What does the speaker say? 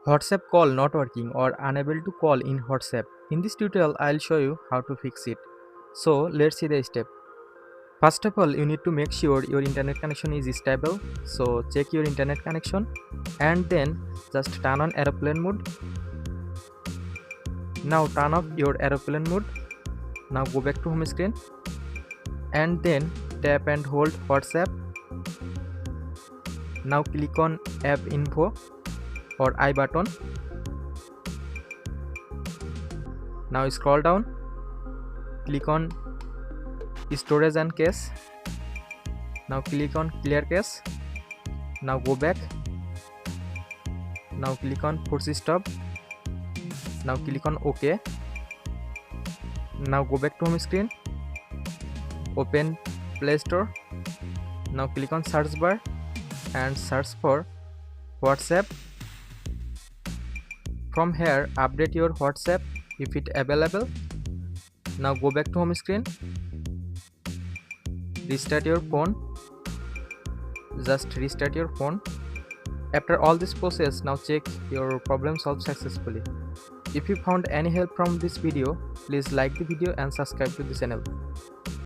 WhatsApp call not working or unable to call in WhatsApp. In this tutorial, I'll show you how to fix it. So let's see the step. First of all, you need to make sure your internet connection is stable. So check your internet connection and then just turn on airplane mode. Now turn off your airplane mode. Now go back to home screen and then tap and hold WhatsApp. Now click on app info or I button. Now scroll down, click on storage and cache. Now click on clear cache. Now go back. Now click on force stop. Now click on OK. Now go back to home screen. Open Play Store. Now click on search bar and search for WhatsApp. From here, update your WhatsApp if it available. Now go back to home screen. Restart your phone. Just restart your phone. After all this process, now check your problem solved successfully. If you found any help from this video, please like the video and subscribe to the channel.